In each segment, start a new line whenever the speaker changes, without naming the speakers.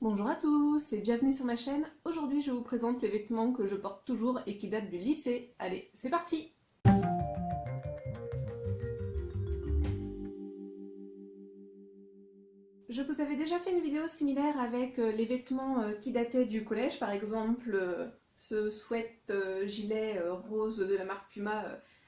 Bonjour à tous et bienvenue sur ma chaîne. Aujourd'hui je vous présente les vêtements que je porte toujours et qui datent du lycée. Allez, c'est parti! Je vous avais déjà fait une vidéo similaire avec les vêtements qui dataient du collège, par exemple ce sweat gilet rose de la marque Puma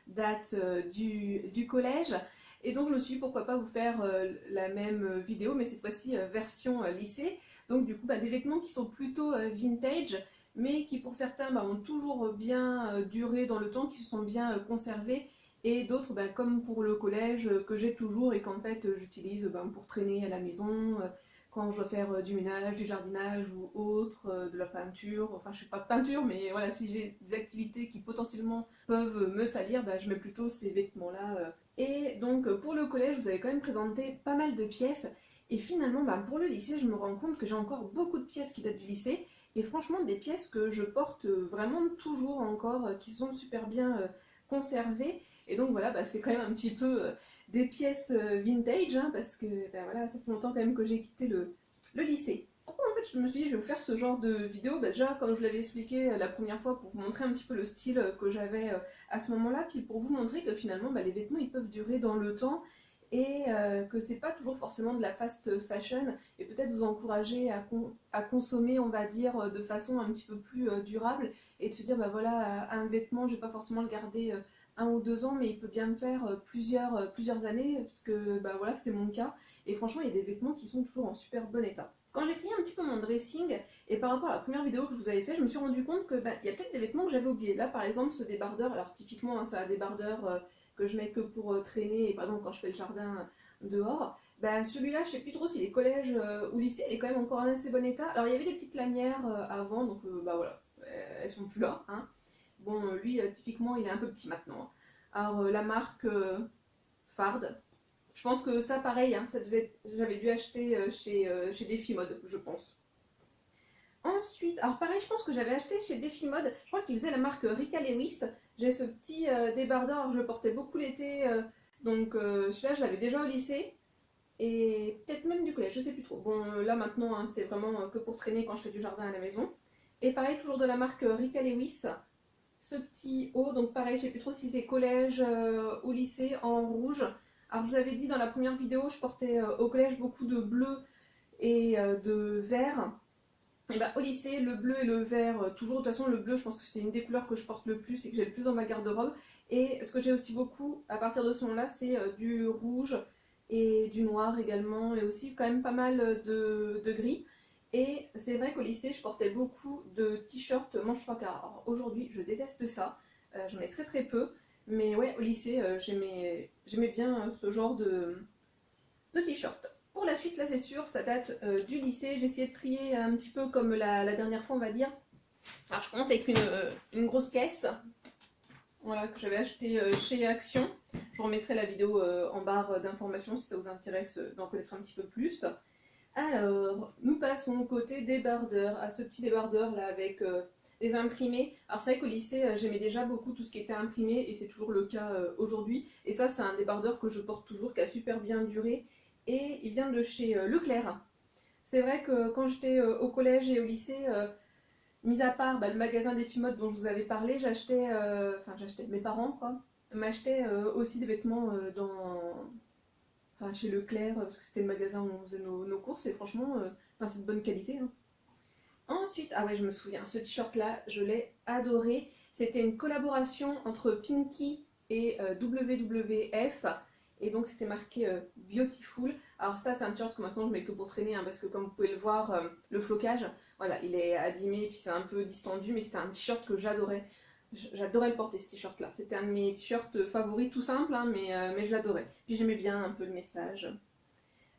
date du collège. Et donc je me suis dit pourquoi pas vous faire la même vidéo, mais cette fois-ci version lycée. Donc du coup des vêtements qui sont plutôt vintage, mais qui pour certains ont toujours bien duré dans le temps, qui se sont bien conservés, et d'autres comme pour le collège que j'ai toujours et qu'en fait j'utilise pour traîner à la maison, quand je dois faire du ménage, du jardinage ou autre, de la peinture. Enfin je fais pas de peinture, mais voilà, si j'ai des activités qui potentiellement peuvent me salir, je mets plutôt ces vêtements là. Et donc pour le collège vous avez quand même présenté pas mal de pièces, et finalement pour le lycée je me rends compte que j'ai encore beaucoup de pièces qui datent du lycée, et franchement des pièces que je porte vraiment toujours encore, qui sont super bien conservées. Et donc voilà, c'est quand même un petit peu des pièces vintage, hein, parce que voilà, ça fait longtemps quand même que j'ai quitté le lycée. Pourquoi en fait je me suis dit je vais vous faire ce genre de vidéo? Déjà comme je l'avais expliqué la première fois, pour vous montrer un petit peu le style que j'avais à ce moment-là, puis pour vous montrer que finalement les vêtements ils peuvent durer dans le temps, et que c'est pas toujours forcément de la fast fashion, et peut-être vous encourager à consommer, on va dire, de façon un petit peu plus durable, et de se dire voilà, un vêtement je vais pas forcément le garder 1 ou 2 ans, mais il peut bien me faire plusieurs années, parce que voilà, c'est mon cas. Et franchement, il y a des vêtements qui sont toujours en super bon état. Quand j'ai trié un petit peu mon dressing, et par rapport à la première vidéo que je vous avais fait, je me suis rendu compte que il y a peut-être des vêtements que j'avais oubliés. Là, par exemple, ce débardeur, alors typiquement, c'est un débardeur que je mets que pour traîner, et par exemple, quand je fais le jardin dehors, celui-là, je sais plus trop s'il est collège ou lycée, il est quand même encore en assez bon état. Alors, il y avait des petites lanières avant, donc voilà, elles sont plus là, hein. Bon, lui, typiquement, il est un peu petit maintenant. Alors, la marque Fard, je pense que ça, pareil, hein, j'avais dû acheter chez Defimode, je pense. Ensuite, alors pareil, je pense que j'avais acheté chez Defimode, je crois qu'il faisait la marque Rika Lewis. J'ai ce petit débardeur, alors je le portais beaucoup l'été, donc celui-là, je l'avais déjà au lycée. Et peut-être même du collège, je sais plus trop. Bon, là maintenant, hein, c'est vraiment que pour traîner quand je fais du jardin à la maison. Et pareil, toujours de la marque Rika Lewis, ce petit haut, donc pareil, je sais plus trop si c'est collège ou lycée, en rouge. Alors je vous avais dit dans la première vidéo, je portais au collège beaucoup de bleu et de vert. Et au lycée, le bleu et le vert, toujours. De toute façon, le bleu, je pense que c'est une des couleurs que je porte le plus et que j'ai le plus dans ma garde-robe. Et ce que j'ai aussi beaucoup à partir de ce moment-là, c'est du rouge et du noir également, et aussi quand même pas mal de gris. Et c'est vrai qu'au lycée, je portais beaucoup de t-shirts manches trois quarts. Alors aujourd'hui, je déteste ça, j'en ai très très peu. Mais ouais, au lycée, j'aimais bien ce genre de t-shirt. Pour la suite, là c'est sûr, ça date du lycée. J'ai essayé de trier un petit peu comme la dernière fois, on va dire. Alors je commence avec une grosse caisse, voilà, que j'avais acheté chez Action. Je vous remettrai la vidéo en barre d'informations si ça vous intéresse d'en connaître un petit peu plus. Alors, nous passons côté débardeur, à ce petit débardeur là avec des imprimés. Alors c'est vrai qu'au lycée, j'aimais déjà beaucoup tout ce qui était imprimé, et c'est toujours le cas aujourd'hui. Et ça, c'est un débardeur que je porte toujours, qui a super bien duré, et il vient de chez Leclerc. C'est vrai que quand j'étais au collège et au lycée, mis à part le magasin des Fimodes dont je vous avais parlé, j'achetais, mes parents quoi, m'achetaient aussi des vêtements chez Leclerc, parce que c'était le magasin où on faisait nos courses, et franchement, c'est de bonne qualité, hein. Ensuite, ah ouais, je me souviens, ce t-shirt là, je l'ai adoré. C'était une collaboration entre Pinky et WWF, et donc c'était marqué Beautiful. Alors ça, c'est un t-shirt que maintenant je mets que pour traîner, hein, parce que comme vous pouvez le voir, le flocage, voilà, il est abîmé, puis c'est un peu distendu, mais c'était un t-shirt que j'adorais. J'adorais le porter, ce t-shirt là. C'était un de mes t-shirts favoris, tout simple, hein, mais je l'adorais. Puis j'aimais bien un peu le message.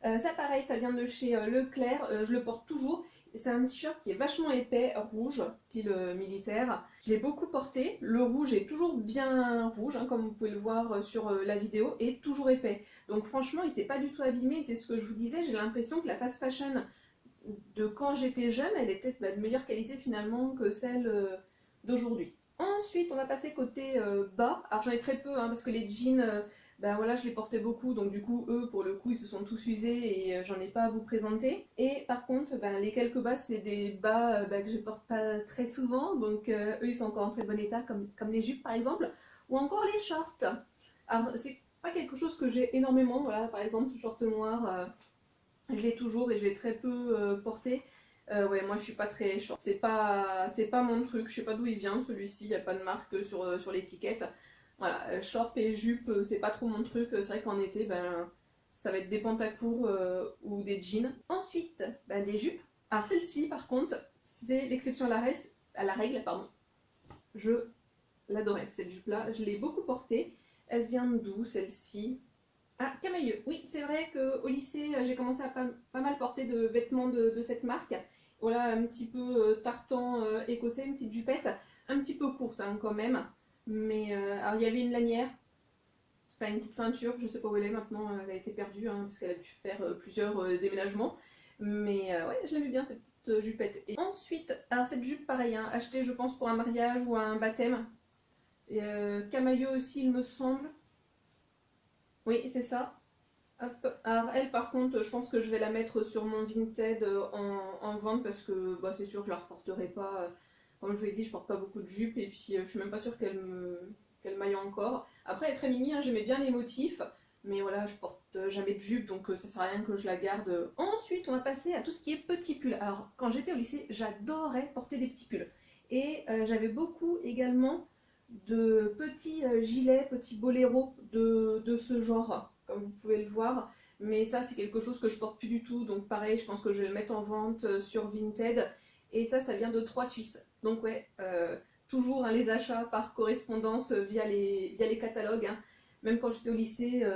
Ça pareil, ça vient de chez Leclerc, je le porte toujours. C'est un t-shirt qui est vachement épais, rouge, style militaire. Je l'ai beaucoup porté. Le rouge est toujours bien rouge, hein, comme vous pouvez le voir sur la vidéo, et toujours épais. Donc franchement, il n'était pas du tout abîmé. C'est ce que je vous disais, j'ai l'impression que la fast fashion de quand j'étais jeune, elle était de meilleure qualité finalement que celle d'aujourd'hui. Ensuite, on va passer côté bas. Alors j'en ai très peu, hein, parce que les jeans ben voilà, je les portais beaucoup, donc du coup, eux, pour le coup, ils se sont tous usés et j'en ai pas à vous présenter. Et par contre, ben, les quelques bas, c'est des bas ben, que je porte pas très souvent, donc eux, ils sont encore en très bon état, comme les jupes par exemple, ou encore les shorts. Alors, c'est pas quelque chose que j'ai énormément, voilà, par exemple, le short noir, je l'ai toujours et je l'ai très peu porté. Ouais, moi je suis pas très short. C'est pas mon truc, je sais pas d'où il vient celui-ci, il n'y a pas de marque sur l'étiquette. Voilà, short et jupe, c'est pas trop mon truc. C'est vrai qu'en été, ben, ça va être des pantacourts ou des jeans. Ensuite, ben, des jupes. Alors celle-ci, par contre, c'est l'exception à la règle, pardon. Je l'adorais, cette jupe-là. Je l'ai beaucoup portée. Elle vient d'où, celle-ci? Ah, Camailleux. Oui, c'est vrai qu'au lycée, j'ai commencé à pas mal porter de vêtements de cette marque. Voilà, un petit peu tartan écossais, une petite jupette, un petit peu courte hein, quand même. Mais alors il y avait une lanière, enfin une petite ceinture, je sais pas où elle est maintenant, elle a été perdue hein, parce qu'elle a dû faire plusieurs déménagements. Mais ouais, je l'aimais bien cette petite jupette. Et ensuite, alors cette jupe pareil, hein, achetée je pense pour un mariage ou un baptême. Et, Camailleux aussi il me semble. Oui, c'est ça. Hop. Alors elle par contre je pense que je vais la mettre sur mon Vinted en vente parce que bah, c'est sûr que je la reporterai pas. Comme je vous l'ai dit je porte pas beaucoup de jupes et puis je suis même pas sûre qu'elle m'aille encore. Après elle est très mimi, hein, j'aimais bien les motifs. Mais voilà je porte jamais de jupe donc ça sert à rien que je la garde. Ensuite on va passer à tout ce qui est petits pulls. Alors quand j'étais au lycée j'adorais porter des petits pulls. Et j'avais beaucoup également de petits gilets, petits boléros de ce genre, comme vous pouvez le voir. Mais ça, c'est quelque chose que je porte plus du tout. Donc pareil, je pense que je vais le mettre en vente sur Vinted. Et ça vient de 3 Suisses. Donc ouais, toujours hein, les achats par correspondance via les catalogues. Hein. Même quand j'étais au lycée,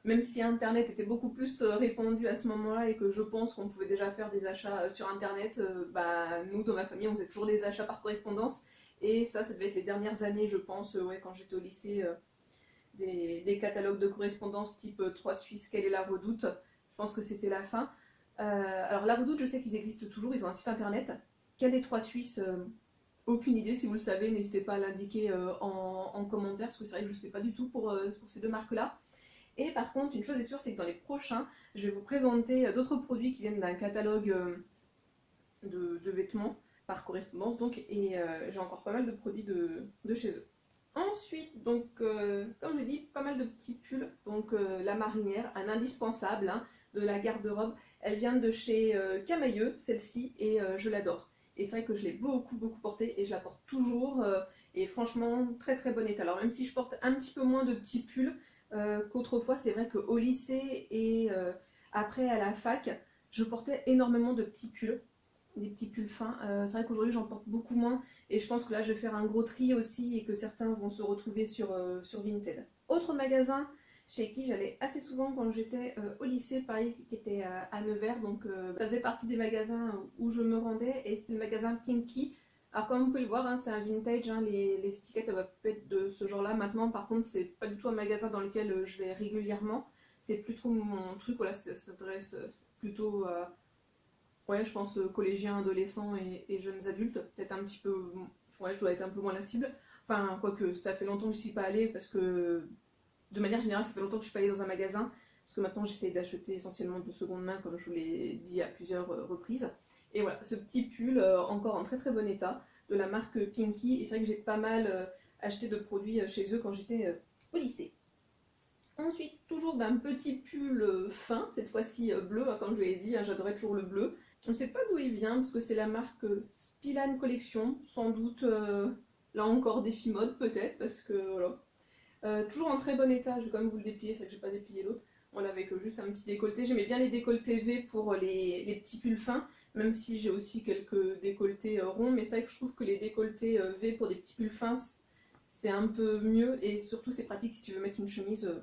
même si Internet était beaucoup plus répandu à ce moment-là et que je pense qu'on pouvait déjà faire des achats sur Internet, bah, nous, dans ma famille, on faisait toujours des achats par correspondance. Et ça devait être les dernières années, je pense, ouais, quand j'étais au lycée, des catalogues de correspondance type 3 Suisses, quelle est la redoute. Je pense que c'était la fin. Alors la redoute, je sais qu'ils existent toujours, ils ont un site internet. Quelle est 3 Suisses aucune idée, si vous le savez, n'hésitez pas à l'indiquer en commentaire, parce que c'est vrai que je ne sais pas du tout pour ces deux marques-là. Et par contre, une chose est sûre, c'est que dans les prochains, je vais vous présenter d'autres produits qui viennent d'un catalogue de vêtements par correspondance donc et j'ai encore pas mal de produits de chez eux. Ensuite, donc, comme je dis, pas mal de petits pulls. Donc, la marinière, un indispensable hein, de la garde-robe. Elle vient de chez Camailleux, celle-ci, et je l'adore. Et c'est vrai que je l'ai beaucoup, beaucoup portée et je la porte toujours. Et franchement, très, très bon état. Alors, même si je porte un petit peu moins de petits pulls qu'autrefois, c'est vrai qu'au lycée et après à la fac, je portais énormément de petits pulls des petits pulls fins. C'est vrai qu'aujourd'hui j'en porte beaucoup moins et je pense que là je vais faire un gros tri aussi et que certains vont se retrouver sur Vinted. Autre magasin chez qui j'allais assez souvent quand j'étais au lycée, pareil, qui était à Nevers, donc ça faisait partie des magasins où je me rendais et c'était le magasin Kinky. Alors comme vous pouvez le voir, hein, c'est un vintage, hein, les étiquettes doivent être de ce genre-là. Maintenant par contre c'est pas du tout un magasin dans lequel je vais régulièrement. C'est plus trop mon truc, voilà, ça s'adresse plutôt ouais, je pense collégiens, adolescents et jeunes adultes. Peut-être un petit peu. Ouais, je dois être un peu moins la cible. Enfin, quoique, ça fait longtemps que je suis pas allée parce que, de manière générale, ça fait longtemps que je suis pas allée dans un magasin. Parce que maintenant, j'essaie d'acheter essentiellement de seconde main, comme je vous l'ai dit à plusieurs reprises. Et voilà, ce petit pull, encore en très très bon état, de la marque Pinky. Et c'est vrai que j'ai pas mal acheté de produits chez eux quand j'étais au lycée. Ensuite, toujours un petit pull fin, cette fois-ci bleu, hein, comme je vous l'ai dit, hein, j'adorais toujours le bleu. On ne sait pas d'où il vient, parce que c'est la marque Spillan Collection, sans doute là encore des filles mode peut-être, parce que voilà. Toujours en très bon état, je vais quand même vous le déplier, c'est vrai que j'ai pas déplié l'autre. Voilà, avec juste un petit décolleté. J'aimais bien les décolletés V pour les petits pulls fins, même si j'ai aussi quelques décolletés ronds, mais c'est vrai que je trouve que les décolletés V pour des petits pulls fins, c'est un peu mieux, et surtout c'est pratique si tu veux mettre une chemise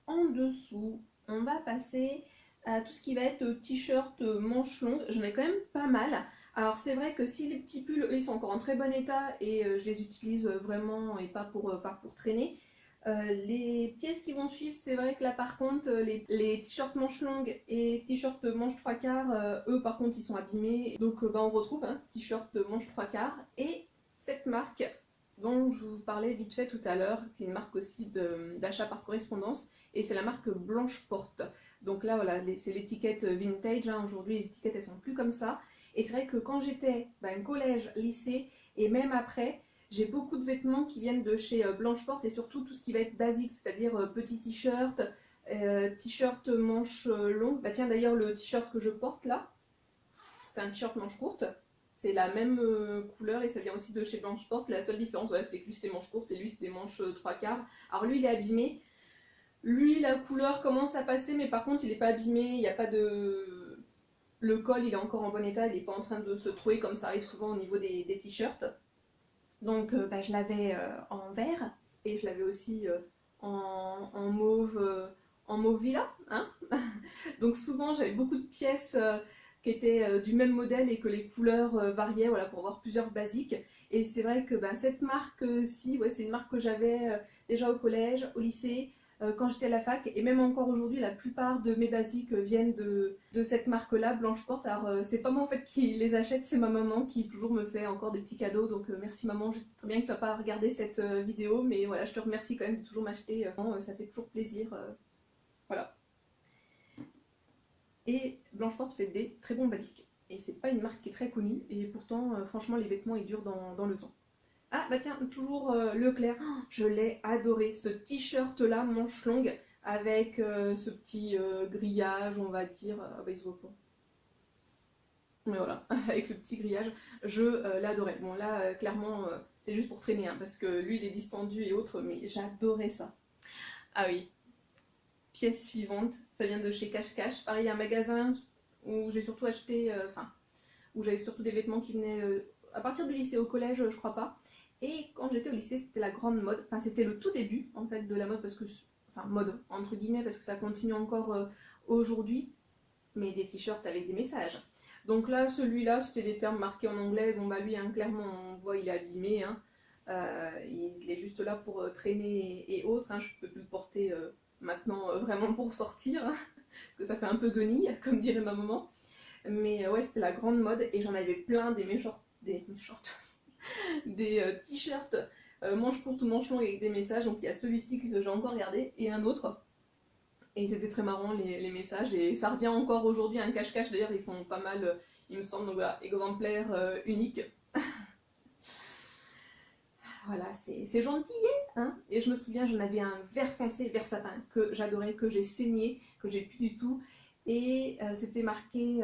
en dessous. On va passer à tout ce qui va être t-shirt manches longues. J'en ai quand même pas mal. Alors c'est vrai que si les petits pulls, eux, ils sont encore en très bon état et je les utilise vraiment et pas pour traîner. Les pièces qui vont suivre, c'est vrai que là par contre, les t-shirts manches longues et t-shirts manches trois quarts, eux par contre ils sont abîmés. Donc bah, on retrouve un t-shirt manches trois quarts et cette marque dont je vous parlais vite fait tout à l'heure, qui est une marque aussi d'achat par correspondance, et c'est la marque Blanche Porte. Donc là, voilà, c'est l'étiquette vintage, hein. Aujourd'hui les étiquettes elles sont plus comme ça. Et c'est vrai que quand j'étais collège, lycée, et même après, j'ai beaucoup de vêtements qui viennent de chez Blanche Porte, et surtout tout ce qui va être basique, c'est-à-dire petit t-shirt, t-shirt manche longue. Bah tiens, d'ailleurs le t-shirt que je porte là, c'est un t-shirt manche courte. C'est la même couleur et ça vient aussi de chez Blanche Porte. La seule différence, voilà, c'était que lui c'était manche courte et lui c'était manche 3/4. Alors lui il est abîmé. Lui la couleur commence à passer, mais par contre il n'est pas abîmé. Il n'y a pas de. Le col il est encore en bon état, il n'est pas en train de se trouer comme ça arrive souvent au niveau des t-shirts. Donc je l'avais en vert et je l'avais aussi en mauve lila. Hein. Donc souvent j'avais beaucoup de pièces qui étaient du même modèle et que les couleurs variaient, voilà, pour avoir plusieurs basiques. Et c'est vrai que cette marque-ci, ouais, c'est une marque que j'avais déjà au collège, au lycée, quand j'étais à la fac, et même encore aujourd'hui, la plupart de mes basiques viennent de cette marque-là, Blanche Porte. Alors c'est pas moi en fait qui les achète, c'est ma maman qui toujours me fait encore des petits cadeaux. Donc merci maman, je sais très bien que tu vas pas regarder cette vidéo, mais voilà, je te remercie quand même de toujours m'acheter, ça fait toujours plaisir. Voilà. Et Blanche Porte fait des très bons basiques. Et c'est pas une marque qui est très connue, et pourtant, franchement, les vêtements ils durent dans le temps. Ah bah tiens, toujours Leclerc, oh, je l'ai adoré, ce t-shirt là, manche longue, avec ce petit grillage, on va dire. Ah bah il se voit pas. Mais voilà, avec ce petit grillage, je l'adorais. Bon là, clairement, c'est juste pour traîner, hein, parce que lui il est distendu et autres, mais j'adorais ça. Ah oui, pièce suivante, ça vient de chez Cache Cache. Pareil, un magasin où j'ai surtout acheté, où j'avais surtout des vêtements qui venaient à partir du lycée, au collège, je crois pas. Et quand j'étais au lycée, c'était la grande mode. Enfin, c'était le tout début en fait de la mode parce que, enfin, mode entre guillemets parce que ça continue encore aujourd'hui, mais des t-shirts avec des messages. Donc là, celui-là, c'était des termes marqués en anglais. Bon bah lui, hein, clairement, on voit, il est abîmé. Hein. Il est juste là pour traîner et autres. Hein. Je peux plus le porter maintenant vraiment pour sortir, hein, parce que ça fait un peu guenille, comme dirait ma maman. Mais ouais, c'était la grande mode et j'en avais plein des t-shirts manches courtes ou manches longues avec des messages. Donc il y a celui-ci que j'ai encore gardé et un autre. Et c'était très marrant les messages et ça revient encore aujourd'hui. Un cache-cache d'ailleurs, ils font pas mal, il me semble. Donc voilà, exemplaire unique. Voilà, c'est gentil, hein. Et je me souviens, j'en avais un vert foncé, vert sapin, que j'adorais, que j'ai saigné, que j'ai plus du tout. Et c'était marqué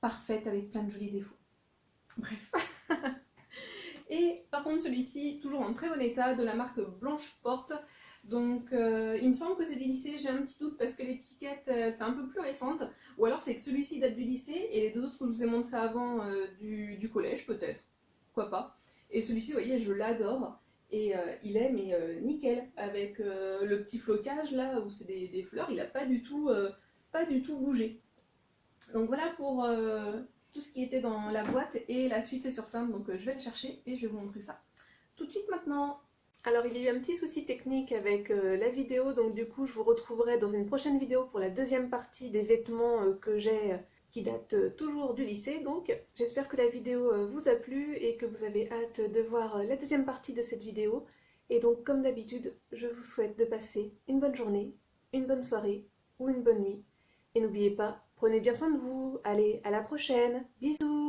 parfaite avec plein de jolis défauts. Bref. Et par contre, celui-ci, toujours en très bon état, de la marque Blanche Porte. Donc il me semble que c'est du lycée, j'ai un petit doute parce que l'étiquette fait un peu plus récente. Ou alors c'est que celui-ci date du lycée et les deux autres que je vous ai montrés avant du collège, peut-être. Pourquoi pas. Et celui-ci, vous voyez, je l'adore. Et il est mais nickel, avec le petit flocage là où c'est des fleurs, il n'a pas du tout bougé. Donc voilà pour tout ce qui était dans la boîte et la suite c'est sur simple, donc je vais le chercher et je vais vous montrer ça tout de suite maintenant. Alors il y a eu un petit souci technique avec la vidéo, donc du coup je vous retrouverai dans une prochaine vidéo pour la deuxième partie des vêtements que j'ai qui datent toujours du lycée. Donc j'espère que la vidéo vous a plu et que vous avez hâte de voir la deuxième partie de cette vidéo. Et donc comme d'habitude, je vous souhaite de passer une bonne journée, une bonne soirée ou une bonne nuit. Et n'oubliez pas, prenez bien soin de vous. Allez, à la prochaine. Bisous!